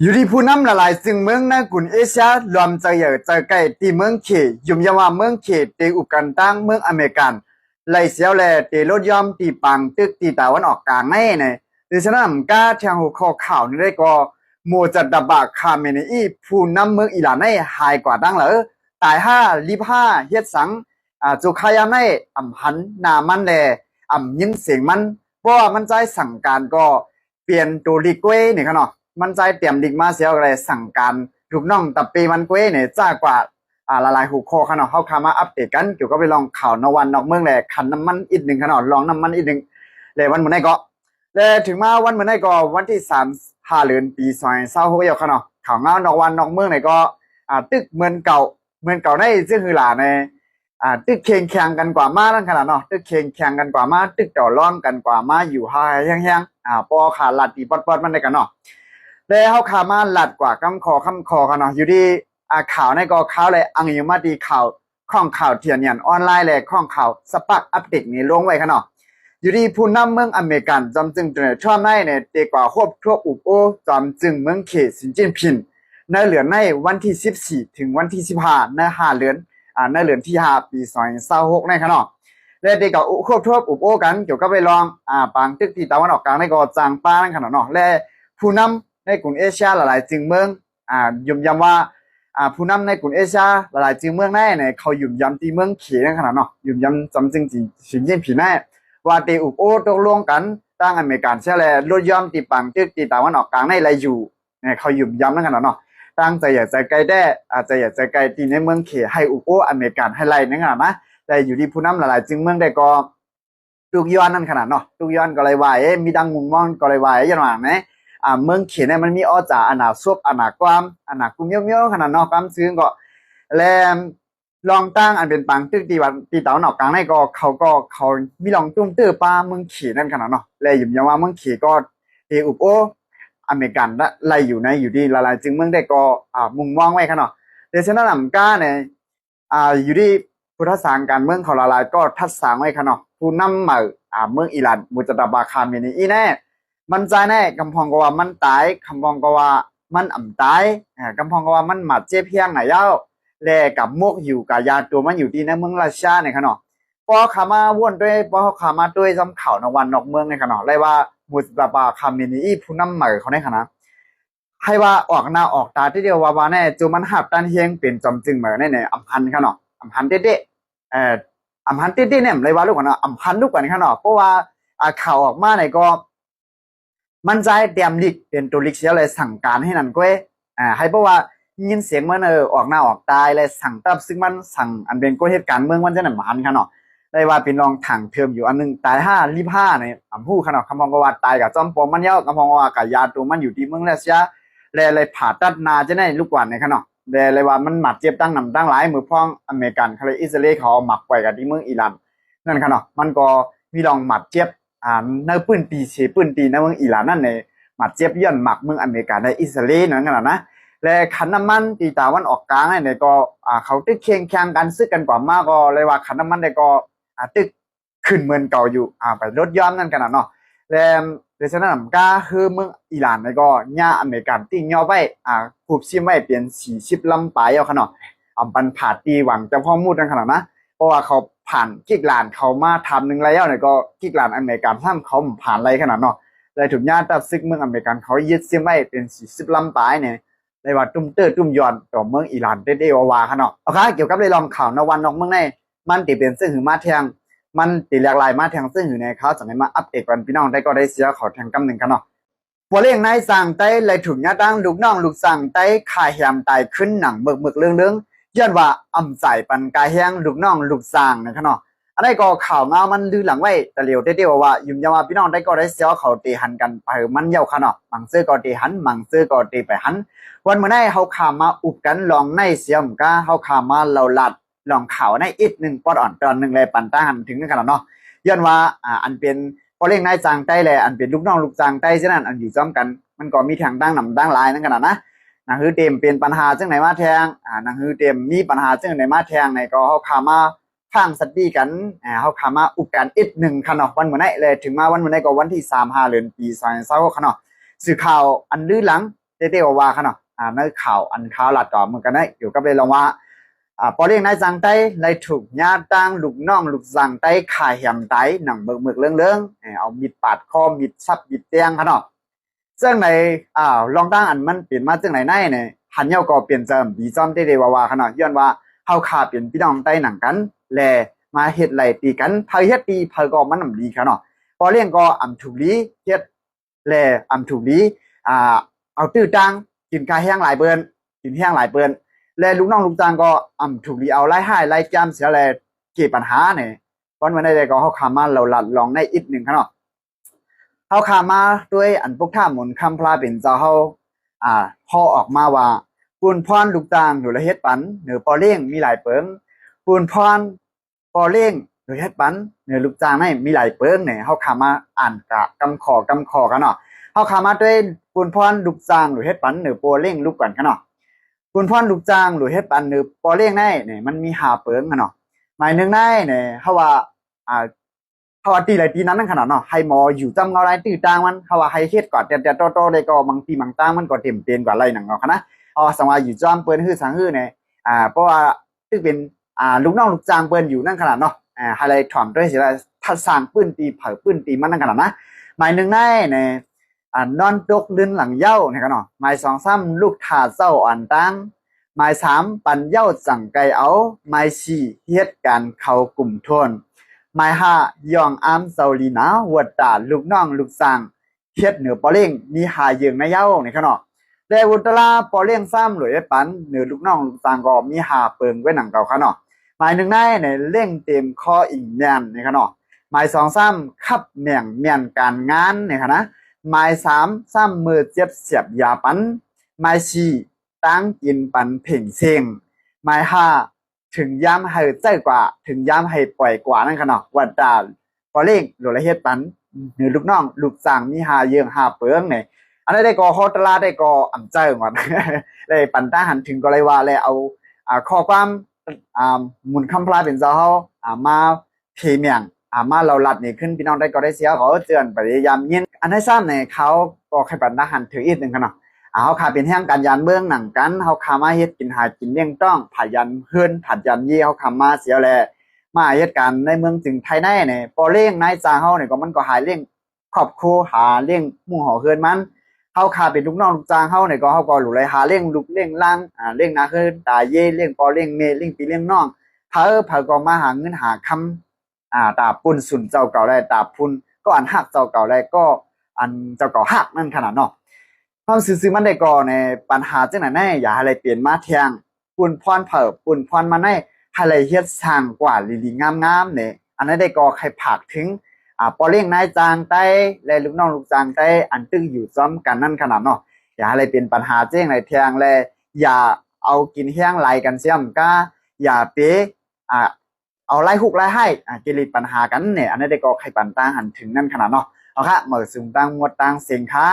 อยู่ที่ผู้นำละลายซึ่งเมืองนะกุนเอเชียรวมใจใหญ่ใจใกล้ที่เมืองเขยุ่มยาว่าเมืองเขตีอุกันตั้งเมืองอเมริกันไลเสียวแลตีรถยอมตีปังตึกตีตะวันออกกลางแน่เนี่ยดิฉันนำกาทางหัวข้อข่าวนี่ได้ก็โมจัดดับบะคาเมเนอีผู้นำเมืองอิหร่านให้หายกว่าตั้งเหรอตาย55เฮ็ดสังจุคายามให้อ่ำหันนามันแลยินเสียงมันเพราะว่ามันใจสั่งการก็เปลี่ยนตัวลิกเว้เนี่ยครับเนาะ มันใจเตรียมดิกมาเสียอะไรสั่งการลูกน้องตับปีมันเก้เนี่ยจ้ากว่าละลายหูคอขนาดเขาคามาอัปเดตกันเกี่ยวกับไปลองข่าวนวันนอกเมืองแหละขันน้ำมันอีกหนึ่งขนาดลองน้ำมันอีกหนึ่งเลยวันเหมือนไงก็เลยถึงมาวันเหมือนไงก็วันที่3 เดือนปี2026ขนาดข่าวเงานอกวันนอกเมืองไหนก็ตึกเมืองเก่าในซึ่งคือหลาในตึกเคียงแข่งกันกว่ามาตั้งขนาดเนาะตึกเคียงแข่งกันกว่ามาตึกต่อรองกันกว่ามาอยู่หายแห้งๆปอขาลัดตีปอดมันได้กันเนาะแล้วเขาขามาหลัดกว่าคำคอกันเนาะอยู่ที่ข่าวในก็ข่าวเลยอังอยู่มาดีข่าวข้องข่าวเทียนยันออนไลน์เลยข้องข่าวสปักอัปเดตนี่ลงไว้กันเนาะอยู่ที่ผู้นำเมืองอเมริกันจำจึงตัวชอบในเนี่ยเตกว่าควบทั่วอุบโอจำจึงเมืองเขตสินจินพินในเหลือนในวันที่14ถึงวันที่15ใน5 เดือนในเหลือนที่5ปี2026ในกันเนาะและเตกับควบทั่วอุบโอกันเกี่ยวกับไปลองปางตึกที่ตะวันออกกลางในก็จางป้านั่นขนาดเนาะและผู้นำในกลุ่มเอเชียหลายๆจึงเมืองยุ่มยำว่าผู้นำในกลุ่มเอเชียหลายๆจึงเมืองแน่เนี่ยเขายุ่มยำที่เมืองเขียนขนาดเนาะยุ่มยำจำจึงจีสินเย็นผีแน่ว่าตีอุบโอตกลงกันตั้งอเมริกันเชื่อแลลดย่อมตีปังตึกตีตะวันออกกลางในไรอยู่เนี่ยเขายุ่มยำนั่นขนาดเนาะตั้งใจอยากจะไกลได้อาจจะอยากจะไกลตีในเมืองเขียให้อุบโออเมริกันให้ไรนั่นขนาดนะแต่อยู่ที่ผู้นำหลายๆจึงเมืองได้ก็ตุกย้อนนั่นขนาดเนาะตุกย้อนก็เลยว่ามีดังมุมมองก็เลยว่าอย่างว่านะเมืองเขียนเนี่ยมันมีอ้อจ่าอนาซบอนาความอนากุมเมี่ยวๆขนาดนอกความซึ้งก็แลลองตั้งอันเป็นปังตึกตีวันตีเต๋าหนอกกลางในก็เขามีลองตุ้มตื้อปลาเมืองเขียนนั่นขนาดเนาะแลอยู่อย่างว่าเมืองเขียนก็เออุบโออเมริกันละไล่อยู่ในอยู่ที่ละลายจึงเมืองได้ก็มุมมองไว้ขนาดเดชนะลำก้าเนี่ยอยู่ที่พุทธศาสนาการเมืองเขาละลายก็ทัดสางไว้ขนาดผู้นำมาเมืองอิหร่านมุจตบาคาเมนีอีแน่มันใจแน่กำพองก็ว่ามันตายคำพองก็ว่ามันอ่ำตายกำพองก็ว่ามันหมัดเจ็บเพียงไหนเย้าแลกับมกอยู่กับยาตัวมันอยู่ที่ในเมืองราชาเนี่ยขนาดพอขามาว่นด้วยพอขามาด้วยจำข่าวนวันนอกเมืองในขนาดเลยว่ามุสตาบาคาเมนีอีผู้นำใหม่เขาในขนาดให้ว่าออกหน้าออกตาที่เดียวว่าแน่จูมันหับตันเฮียงเป็นจอมจึงเหมือนในอำพันขนาดอำพันเด็ดอำพันเด็ดเนี่ยเลยว่าลูกกันเนาะอำพันลูกกันขนาดเพราะว่าข่าวออกมาในก็มันใจเตรียมลิกเป็นตัวลิกเสียเลยสั่งการให้นั่นก็ให้เพราะว่ายินเสียงมันออกหน้าออกตายเลยสั่งตับซึ่งมันสั่งอันเป็นก็เหตุการณ์เมืองมันจะหนมันขนาดได้ว่าเป็นรองถังเทิมอยู่อันนึงตาย55เนี่ยผู้ขนาดคำพองกว่าตายกับจอมปอมมันเย้าคำพองกว่ากับยาตัวมันอยู่ที่เมืองรัสเซียเลยผ่าตัดนาจะได้ลูกหวานในขนาดเลยว่ามันหมัดเจ็บตั้งหนำตั้งหลายมือพ้องอเมริกันเขาเลยอิสราเอลเขาหมักไว้กับที่เมืองอิหร่านนั่นขนาดมันก็มีรองหมัดเจ็บในปืนตีเชปืนตีในเมืองอิหร่านนั่นในหมัดเจ็บย่อนหมักเมืองอเมริกาในอิสราเอลนั่นขนาดนะและขันน้ำมันตีตาวันออกกลางเนี่ยก็เขาตึกเคียงแข่งกันซื้อกันกว่ามากก็เลยว่าขันน้ำมันเนี่ยก็ตึกขึ้นเมืองเก่าอยู่ไปลดย้อนนั่นขนาดเนาะแล้วเดชนั้นก็คือเมืองอิหร่านเนี่ยก็ย่าอเมริกันติ้งย่อไว้ผูกชิมไว้เปลี่ยน40 ลำปลายเอาขนาดปันผ่าตีหวังจะพ่อมูดนั่นขนาดนะเพราะว่าเขาผ่านกิกลานเขามาทำหนึ่งแล้วเนี่ยก็กิกลานอเมริกันท่านเขาผ่านอะไรขนาดเนาะเลยถูกญาติตัดซึกเมืองอเมริกันเขายึดเสียไม่เป็น40 ลำปลายเนี่ยเลยว่าตุ้มเตอร์ตุ้มยอนต่อเมืองอิหร่านได้วาขนาดโอเคเกี่ยวกับเลยลองข่าวนวันนอกเมืองในมันติเป็นซึ่งหือมาแทงมันติหลากหลายมาแทงซึ่งหือในเขาจะมาอัปเดตกันพี่น้องได้ก็ได้เสียขอแทงกำหนึ่งกันเนาะพอเลี้ยงนายสั่งไต้เลยถูกญาติตั้งลูกน้องลูกสั่งไต้ขายแฮมไต้ขึ้นหนังเบิกเรื่องย้อนว่าอ่ำใส่ปันกายแห้งลูกน้องลูกสร้างนะครับเนาะอันนี้ก็ข่าวเงามันลือหลังไว้แต่เร็วเดียวว่ายุ่มยาว่าพี่น้องได้ก็ได้เสียเขาตีหันกันไปมันเย้าค่ะเนาะมังซื้อก็ตีหันมังซื้อก็ตีไปหันวันเมื่อไหร่เขาข่าวมาอุบกันลองในเสียมก้าเขาข่าวมาเราลัดลองข่าวในอีกหนึ่งปอดอ่อนตอนหนึ่งเลยปันต้านถึงนั่นขนาดเนาะย้อนว่าอันเป็นพอเลี้ยงนายจางใต้เลยอันเป็นลูกน้องลูกจางใต้ฉะนั้นอันอยู่จ้อมกันมันก็มีทางตั้งหนำตั้งลายนั่นขนาดนะนังฮือเต็มเป็นปัญหาจังไหนมาแทงนังฮือเต็มมีปัญหาจังไหนมาแทงในก็เขาขามาข้างสตีกันเขาขามาอุกกันอีกหนึ่งขนาดวันเหมือนไหนเลยถึงมาวันเหมือนไหนก็วันที่3 เดือนปี2026ขนาดสื่อข่าวอันลื้อหลัง เต้ๆว่าขนาดในข่าวอันข่าวหลัดก่อนเหมือนกันนะอยู่กับเลยลองว่าปอเลี้ยงนายจังไต้เลยถูกญาติตั้งลูกน้องลูกจังไต้ขายแหมไต้หนังเมือกเรื่องเอามีดปาดคอมีดซับมีดเตียงขนาดซึ่งในลองตั้งอันมันเปลี่ยนมาจึงไหนเนี่ยหันเย้าก็เปลี่ยนเจิมบีจอมเต้ๆว่าขนาดย้อนว่าเฮาขาเปลี่ยนพี่น้องไต้หนังกันแลมาเฮ็ดไหลตีกันเผยเฮ็ดตีเผยก็มันดีขนาดปอเลี้ยงก็ถูกลีเฮ็ดแลถูกลีเอาตื้อตังกินกาแห้งหลายเปิ้นกินแห้งหลายเปิ้นและลูกน้องลูกจ้างก็ถูกลีเอาไล่ให้ไล่จ้ำเสียแลเก็บปัญหาเนี่ยเพราะวันนี้ก็เฮาขามาเราลัดลองในอีกหนึ่งขนาดเฮาขามาด้วยอันพวกท่าหมุนคำพลาเป็นเจ้าเฮาพอออกมาว่าปูนพรลูกจ้างหรือละเฮ็ดปันเหนือปอเลี้ยงมีหลายเปิงปูนพรปอเลี้ยงหรือเฮ็ดปันเหนือลูกจ้างนี่มีหลายเปิงเนี่ยเฮาขามาอ่านกะกำขอกันเนาะเฮาขามาด้วยปูนพรลูกจ้างหรือเฮ็ดปันเหนือปอเลี้ยงลูกกันเนาะปูนพรลูกจ้างหรือเฮ็ดปันเหนือปอเลี้ยงนี่เนี่ยมันมี5เปิงเนาะหมายนึงได้เนี่ยเฮาว่าเขาว่าตีไรตีนั้นนั่นขนาดเนาะให้หมออยู่จำเอาไรตีต่างมันเขาว่าให้เฮ็ดก่อนแต่โตได้ก็บางทีบางต่างมันก็เต็มเต็มกว่าไรหนังเนาะนะสังว่าอยู่จอมเปิ้นฮื้อสังฮื้อเนี่ยเพราะว่าตึกเป็นลูกน้องลูกจ้างเปิ้นอยู่นั่นขนาดเนาะให้ไรถ่อมด้วยสิว่าถ้าสร้างปื้นตีเผาปื้นตีมันนั่นขนาดนะหมายนึงได้เนี่ยนอนตกลื่นหลังเย้าเนี่ยกันเนาะหมาย2 3ลูกถาเจ้าอ่อนตั้งหมาย3ปันเย้าจังไกเอาหมาย4เฮ็ดการเข้ากลุ่มทนหมาย5ย่องอามเซาลีนาวัดตาลูกน้องลูกจ้างเฮ็ดเหนือปอเล้งมีหาเยิงในเย้าเนี่ยกันเนาะแต่วุตลาปอเลี้ยงซ้ำหรือปันเหนือลูกน้องลูกจ้างก็มีหาเปิงไว้หนังเก่าค่ะเนาะหมายนึงได้เนี่ยเร่งเต็มข้ออิงแม่นเนี่ยค่ะเนาะหมาย2 3ขับแม่งเมียนการงานเนี่ยค่ะนะหมาย3 3มือเจ็บเสียบยาปันหมาย4ตั้งกินปันเพ่งเซงหมาย5ถึงย้ำให้ใจกว่าถึงย้ำให้ปล่อยกว่านั่นค่ะเนาะวัดดาปอเลี้ยงหรือเฮ็ดปันเหนือลูกน้องลูกจ้างมีหาเยิงหาเปิงเนี่ยอันนี้ได้ก็ฮอตลาได้ก็ใจก่อนเลยปันต้าหันถึงก็เลยว่าเลยเอาข้อความหมุนคำพลาเป็นเจ้าเฮามาเพเมียงมาเราลัดนี่ขึ้นพี่น้องได้ก็ได้เสียเขาเตือนพยายามยินอันที่3เนี่ยเขาก็ให้ปันต้าหันถืออีกนึงกันเนาะเขาขาเป็นแห่งการยันเมืองหนังกันเขาขามาเฮ็ดกินหากินเลี้ยงต้องผ่ายันเฮือนผ่ายันยี่เขาขามาเสียแลมาเฮ็ดการในเมืองจึงไทยในเนี่ยปอเลี้ยงนายจ้างเฮาเนี่ยก็มันก็หาเลี้ยงครอบครัวหาเลี้ยงหมู่หอเฮือนมันเฮาขาเป็นลูกน้องลูกจ้างเฮาเนี่ยก็เฮาก็หลุเลยหาเลี้ยงลูกเลี้ยงล่างเลี้ยงนาคือตาเย่เลี้ยงปอเลี้ยงเมเลี้ยงปีเลี้ยงน้องเผาก็มาหาเงินหาคำตาปุ่นสุนเจ้าเก่าได้ตาพุ่นก็อันหักเจ้าเก่าได้ก็อันเจ้าเก่าหักนั่นขนาดเนาะความซื่อมันได้ก่อในปัญหาจังไหนแน่อย่าให้อะไรเปลี่ยนมาเทียงปุ่นพรเผิบปุ่นพรมาให้อะไรเฮ็ดสร้างกว่าลีๆงามๆเนี่ยอันนั้นได้ก่อใครผักถึงปอเลี้ยงนายจ้างใต้และลูกน้องลูกจ้างใต้อันตึงอยู่ซ้อมกันนั่นขนาดเนาะอย่าอะไรเป็นปัญหาเจ้งในเทียงและอย่าเอากินแห้งไหลกันเสียมก็อย่าเป๊เอาไล่ฮุกไล่ให้กิริปัญหากันเนี่ยอันนั้นได้ก่อใครปันตาหันถึงนั่นขนาดเนาะเอาค่ะเหมือนสูงตั้งงวดตั้งเสียงค้า